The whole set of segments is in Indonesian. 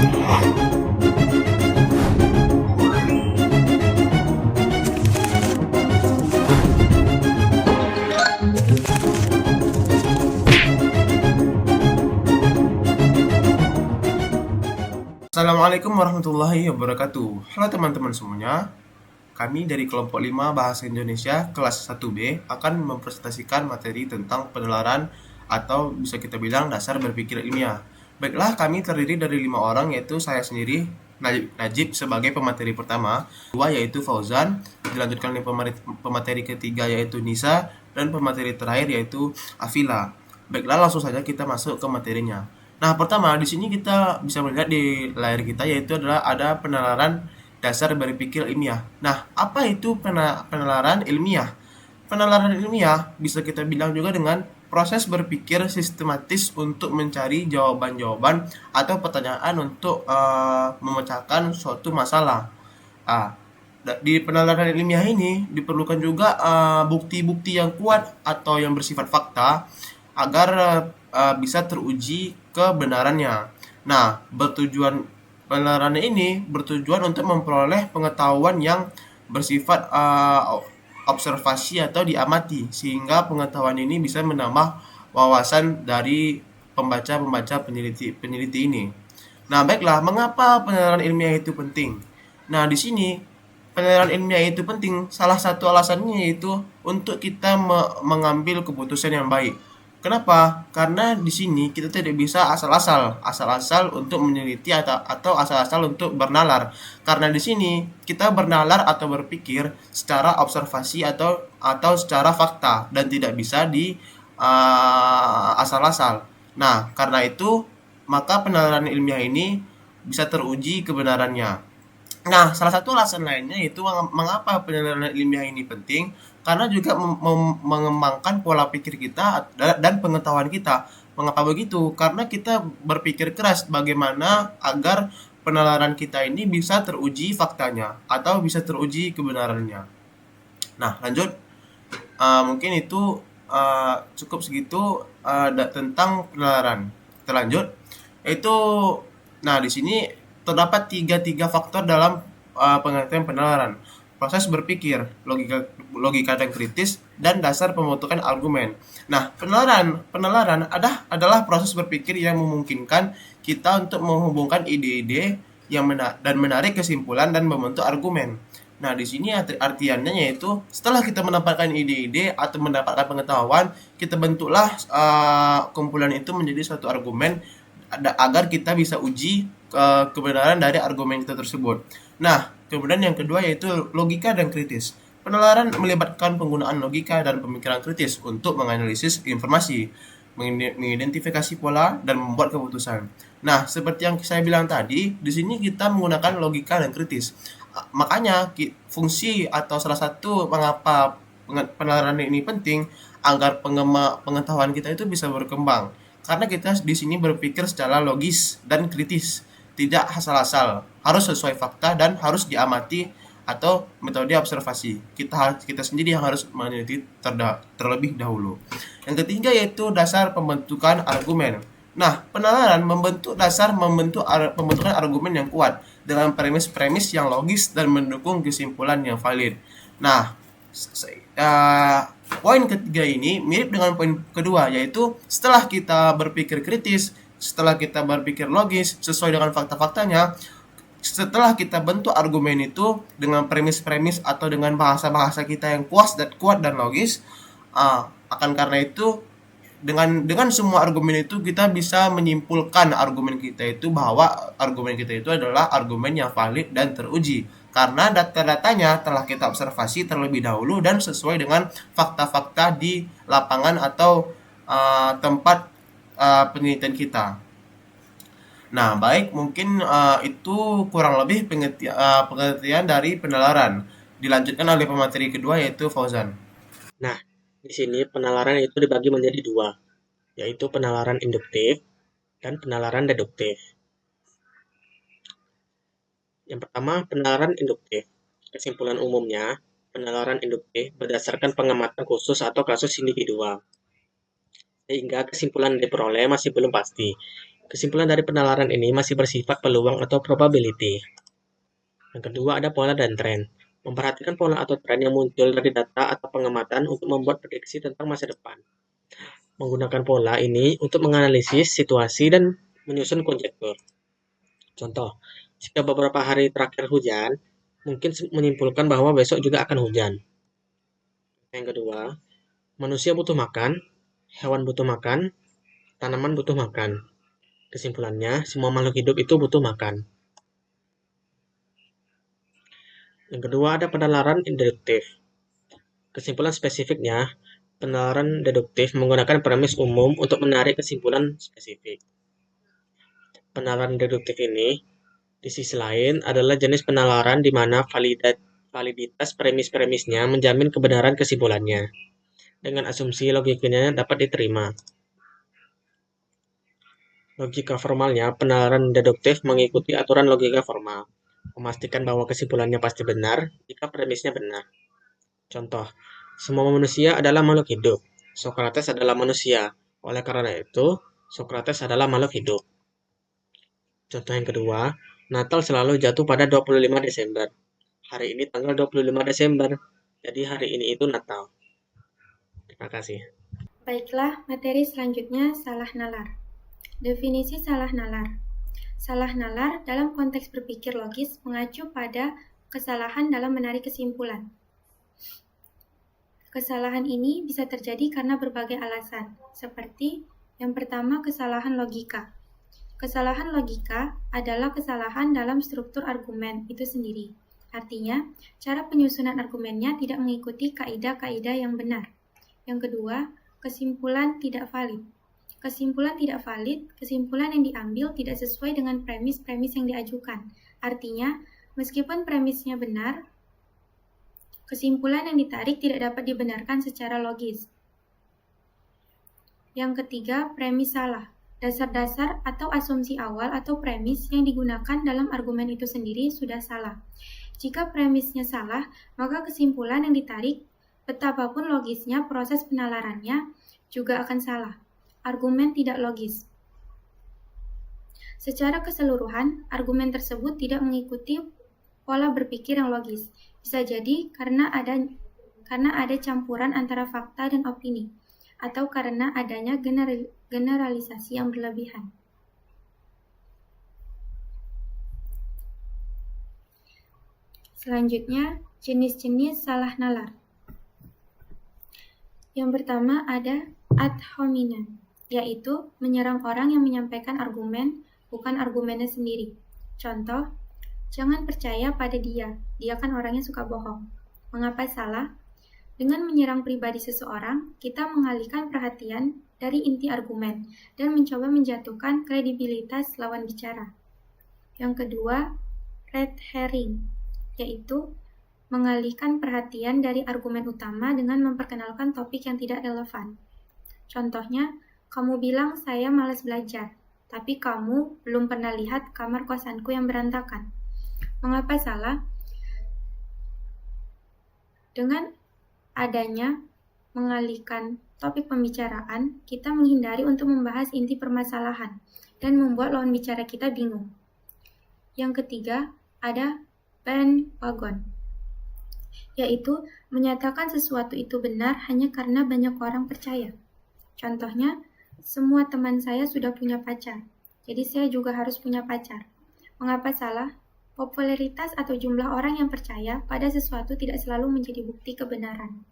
Assalamualaikum warahmatullahi wabarakatuh. Halo teman-teman semuanya. Kami dari kelompok 5 Bahasa Indonesia kelas 1B akan mempresentasikan materi tentang penalaran atau bisa kita bilang dasar berpikir ilmiah. Baiklah, kami terdiri dari 5 orang, yaitu saya sendiri, Najib sebagai pemateri pertama, dua yaitu Fauzan, dilanjutkan oleh pemateri ketiga yaitu Nisa, dan pemateri terakhir yaitu Afila. Baiklah, langsung saja kita masuk ke materinya. Nah, pertama di sini kita bisa melihat di layar kita, yaitu adalah ada penalaran dasar berpikir ilmiah. Nah, apa itu penalaran ilmiah? Penalaran ilmiah bisa kita bilang juga dengan proses berpikir sistematis untuk mencari jawaban-jawaban atau pertanyaan untuk memecahkan suatu masalah. Ah, di penalaran ilmiah ini diperlukan juga bukti-bukti yang kuat atau yang bersifat fakta agar bisa teruji kebenarannya. Nah, penalaran ini bertujuan untuk memperoleh pengetahuan yang bersifat observasi atau diamati, sehingga pengetahuan ini bisa menambah wawasan dari pembaca-pembaca peneliti ini. Nah, baiklah, mengapa penalaran ilmiah itu penting? Nah, di sini penalaran ilmiah itu penting. Salah satu alasannya yaitu untuk kita mengambil keputusan yang baik. Kenapa? Karena di sini kita tidak bisa asal-asal untuk meneliti atau asal-asal untuk bernalar. Karena di sini kita bernalar atau berpikir secara observasi atau secara fakta dan tidak bisa di asal-asal. Nah, karena itu maka penalaran ilmiah ini bisa teruji kebenarannya. Nah, salah satu alasan lainnya itu mengapa penelitian ilmiah ini penting, karena juga mengembangkan pola pikir kita dan pengetahuan kita. Mengapa begitu? Karena kita berpikir keras bagaimana agar penalaran kita ini bisa teruji faktanya atau bisa teruji kebenarannya. Nah, lanjut. Mungkin itu cukup segitu tentang penalaran. Kita lanjut. Itu, nah di sini terdapat tiga faktor dalam pengertian penalaran: proses berpikir, logika dan kritis, dan dasar pembentukan argumen. Nah, penalaran adalah proses berpikir yang memungkinkan kita untuk menghubungkan ide-ide dan menarik kesimpulan dan membentuk argumen. Nah, di sini artiannya yaitu setelah kita mendapatkan ide-ide atau mendapatkan pengetahuan, kita bentuklah kumpulan itu menjadi suatu argumen agar kita bisa uji kebenaran dari argumen kita tersebut. Nah, kemudian yang kedua yaitu logika dan kritis. Penalaran melibatkan penggunaan logika dan pemikiran kritis untuk menganalisis informasi, mengidentifikasi pola, dan membuat keputusan. Nah, seperti yang saya bilang tadi, di sini kita menggunakan logika dan kritis. Makanya fungsi atau salah satu mengapa penalaran ini penting agar pengetahuan kita itu bisa berkembang. Karena kita di sini berpikir secara logis dan kritis, tidak asal-asal, harus sesuai fakta dan harus diamati atau metode observasi. Kita sendiri yang harus meneliti terlebih dahulu. Yang ketiga yaitu dasar pembentukan argumen. Nah, penalaran pembentukan argumen yang kuat dengan premis-premis yang logis dan mendukung kesimpulan yang valid. Nah, poin ketiga ini mirip dengan poin kedua, yaitu setelah kita berpikir kritis, setelah kita berpikir logis sesuai dengan fakta-faktanya, setelah kita bentuk argumen itu dengan premis-premis atau dengan bahasa-bahasa kita yang kuat dan logis, akan karena itu dengan semua argumen itu kita bisa menyimpulkan argumen kita itu bahwa argumen kita itu adalah argumen yang valid dan teruji karena data-datanya telah kita observasi terlebih dahulu dan sesuai dengan fakta-fakta di lapangan atau tempat penelitian kita. Nah, baik, mungkin itu kurang lebih pengertian dari penalaran. Dilanjutkan oleh pemateri kedua yaitu Fauzan. Nah, di sini penalaran itu dibagi menjadi dua, yaitu penalaran induktif dan penalaran deduktif. Yang pertama, penalaran induktif. Kesimpulan umumnya, penalaran induktif berdasarkan pengamatan khusus atau kasus individual, sehingga kesimpulan yang diperoleh masih belum pasti. Kesimpulan dari penalaran ini masih bersifat peluang atau probability. Yang kedua ada pola dan tren. Memperhatikan pola atau tren yang muncul dari data atau pengamatan untuk membuat prediksi tentang masa depan. Menggunakan pola ini untuk menganalisis situasi dan menyusun konjektur. Contoh, jika beberapa hari terakhir hujan, mungkin menyimpulkan bahwa besok juga akan hujan. Yang kedua, manusia butuh makan, hewan butuh makan, tanaman butuh makan. Kesimpulannya, semua makhluk hidup itu butuh makan. Yang kedua ada penalaran induktif. Kesimpulan spesifiknya, penalaran deduktif menggunakan premis umum untuk menarik kesimpulan spesifik. Penalaran deduktif ini, di sisi lain, adalah jenis penalaran di mana validitas premis-premisnya menjamin kebenaran kesimpulannya, dengan asumsi logikanya dapat diterima. Logika formalnya, penalaran deduktif mengikuti aturan logika formal, memastikan bahwa kesimpulannya pasti benar jika premisnya benar. Contoh, semua manusia adalah makhluk hidup. Socrates adalah manusia. Oleh karena itu, Socrates adalah makhluk hidup. Contoh yang kedua, Natal selalu jatuh pada 25 Desember. Hari ini tanggal 25 Desember. Jadi hari ini itu Natal. Terima kasih. Baiklah, materi selanjutnya salah nalar. Definisi salah nalar. Salah nalar dalam konteks berpikir logis mengacu pada kesalahan dalam menarik kesimpulan. Kesalahan ini bisa terjadi karena berbagai alasan, seperti yang pertama kesalahan logika. Kesalahan logika adalah kesalahan dalam struktur argumen itu sendiri. Artinya, cara penyusunan argumennya tidak mengikuti kaidah-kaidah yang benar. Yang kedua, kesimpulan tidak valid. Kesimpulan tidak valid, kesimpulan yang diambil tidak sesuai dengan premis-premis yang diajukan. Artinya, meskipun premisnya benar, kesimpulan yang ditarik tidak dapat dibenarkan secara logis. Yang ketiga, premis salah. Dasar-dasar atau asumsi awal atau premis yang digunakan dalam argumen itu sendiri sudah salah. Jika premisnya salah, maka kesimpulan yang ditarik, betapapun logisnya proses penalarannya, juga akan salah. Argumen tidak logis. Secara keseluruhan, argumen tersebut tidak mengikuti pola berpikir yang logis. Bisa jadi karena ada campuran antara fakta dan opini, atau karena adanya generalisasi yang berlebihan. Selanjutnya, jenis-jenis salah nalar. Yang pertama ada ad hominem, yaitu menyerang orang yang menyampaikan argumen, bukan argumennya sendiri. Contoh, jangan percaya pada dia kan orangnya suka bohong. Mengapa salah? Dengan menyerang pribadi seseorang, kita mengalihkan perhatian dari inti argumen dan mencoba menjatuhkan kredibilitas lawan bicara. Yang kedua, red herring, yaitu mengalihkan perhatian dari argumen utama dengan memperkenalkan topik yang tidak relevan. Contohnya, kamu bilang saya malas belajar, tapi kamu belum pernah lihat kamar kosanku yang berantakan. Mengapa salah? Dengan adanya mengalihkan topik pembicaraan, kita menghindari untuk membahas inti permasalahan dan membuat lawan bicara kita bingung. Yang ketiga, ada bandwagon, yaitu menyatakan sesuatu itu benar hanya karena banyak orang percaya. Contohnya, semua teman saya sudah punya pacar, jadi saya juga harus punya pacar. Mengapa salah? Popularitas atau jumlah orang yang percaya pada sesuatu tidak selalu menjadi bukti kebenaran.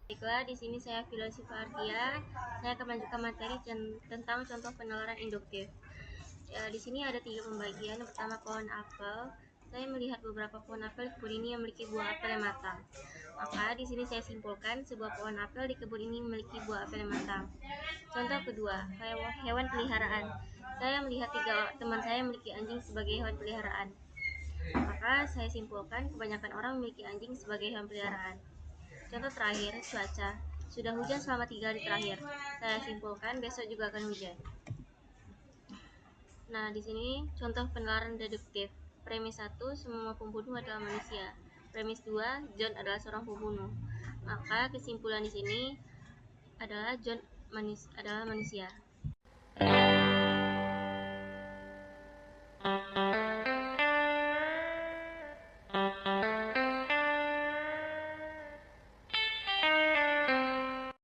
Baiklah, di sini saya Filosifah Artia. Saya akan melanjutkan materi tentang contoh penalaran induktif. Di sini ada 3 pembagian. Yang pertama, pohon apel. Saya melihat beberapa pohon apel di kebun ini yang memiliki buah apel yang matang. Maka di sini saya simpulkan sebuah pohon apel di kebun ini memiliki buah apel yang matang. Contoh kedua, hewan peliharaan. Saya melihat 3 teman saya memiliki anjing sebagai hewan peliharaan. Maka saya simpulkan kebanyakan orang memiliki anjing sebagai hewan peliharaan. Contoh terakhir, cuaca. Sudah hujan selama 3 hari terakhir. Saya simpulkan besok juga akan hujan. Nah, di sini contoh penalaran deduktif. Premis 1, semua pembunuh adalah manusia. Premis 2, John adalah seorang pembunuh. Maka kesimpulan di sini adalah John adalah manusia.